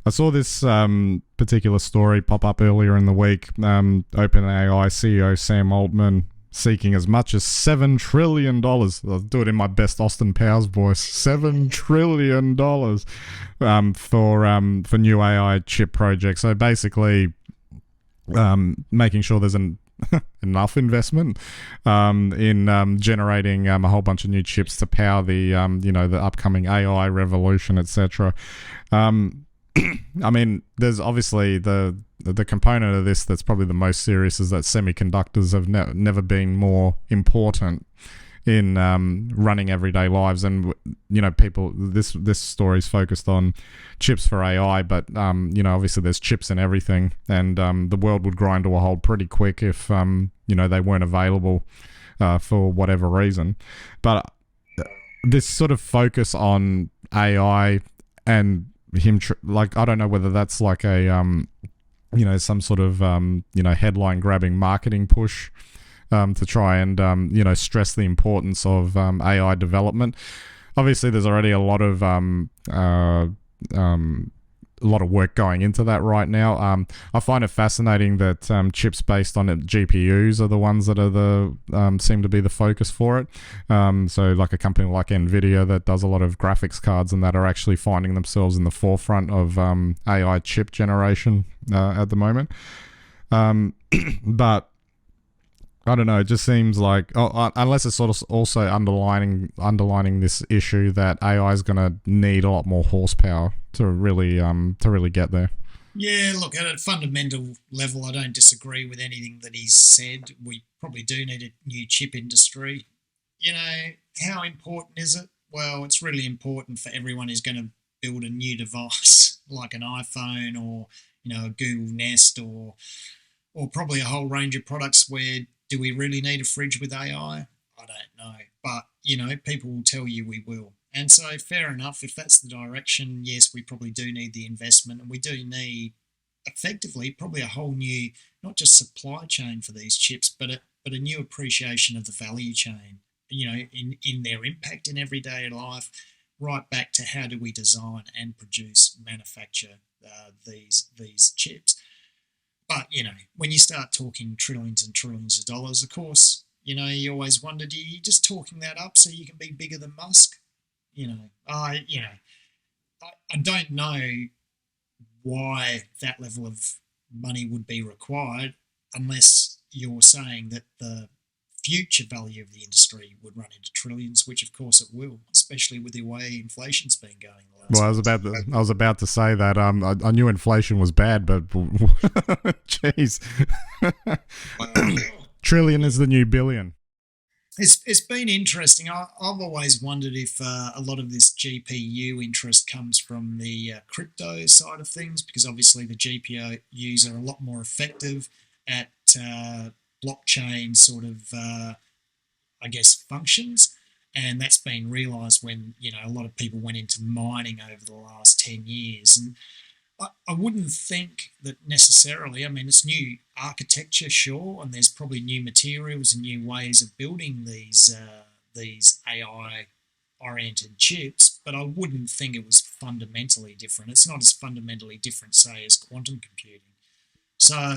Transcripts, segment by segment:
I saw this particular story pop up earlier in the week. OpenAI CEO Sam Altman seeking as much as $7 trillion. I'll do it in my best Austin Powers voice. $7 trillion for new AI chip projects. So basically, making sure there's enough investment in generating a whole bunch of new chips to power the the upcoming AI revolution, etc. I mean, there's obviously the component of this that's probably the most serious is that semiconductors have never been more important in running everyday lives. And people, this story's focused on chips for AI, but obviously there's chips in everything, and the world would grind to a halt pretty quick if they weren't available for whatever reason. But this sort of focus on AI and him I don't know whether that's like a some sort of headline grabbing marketing push to try and stress the importance of AI development. Obviously there's already a lot of work going into that right now. I find it fascinating that chips based on GPUs are the ones that are seem to be the focus for it. So like a company like Nvidia that does a lot of graphics cards and that are actually finding themselves in the forefront of AI chip generation at the moment. But I don't know. It just seems like, unless it's sort of also underlining this issue that AI is going to need a lot more horsepower to really get there. Yeah, look, at a fundamental level, I don't disagree with anything that he's said. We probably do need a new chip industry. How important is it? Well, it's really important for everyone who's going to build a new device like an iPhone or a Google Nest or probably a whole range of products where. Do we really need a fridge with AI? I don't know. But, people will tell you we will. And so fair enough, if that's the direction, yes, we probably do need the investment, and we do need effectively probably a whole new, not just supply chain for these chips, but a new appreciation of the value chain, in their impact in everyday life, right back to how do we design and manufacture these chips. But, when you start talking trillions and trillions of dollars, of course, you always wondered, are you just talking that up so you can be bigger than Musk? I don't know why that level of money would be required unless you're saying that the future value of the industry would run into trillions, which of course it will, especially with the way inflation's been going. Well, I was about to say that I knew inflation was bad, but jeez, trillion is the new billion. It's been interesting. I've always wondered if a lot of this GPU interest comes from the crypto side of things, because obviously the GPUs are a lot more effective at blockchain sort of, functions. And that's been realised when, a lot of people went into mining over the last 10 years. And I wouldn't think that necessarily, it's new architecture, sure, and there's probably new materials and new ways of building these AI-oriented chips, but I wouldn't think it was fundamentally different. It's not as fundamentally different, say, as quantum computing. So,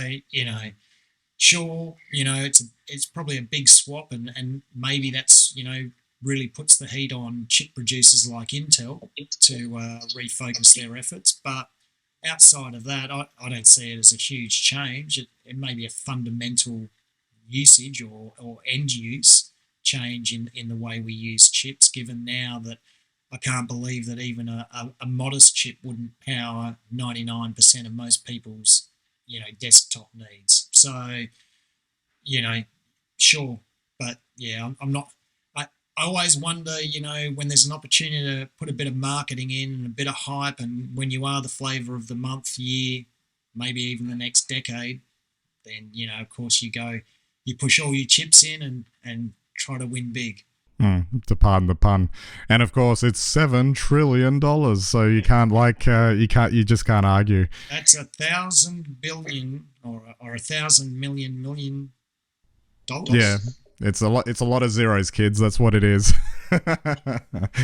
sure, it's probably a big swap, and maybe that's, really puts the heat on chip producers like Intel to refocus their efforts. But outside of that, I don't see it as a huge change. It may be a fundamental usage or end use change in the way we use chips, given now that I can't believe that even a modest chip wouldn't power 99% of most people's, desktop needs. So, sure. But yeah, I'm not. I always wonder, when there's an opportunity to put a bit of marketing in and a bit of hype, and when you are the flavour of the month, year, maybe even the next decade, then, of course you push all your chips in and try to win big. To pardon the pun. And of course it's $7 trillion, so you can't you just can't argue. That's 1,000 billion or 1,000 million dollars. Yeah. It's a lot of zeros, kids. That's what it is.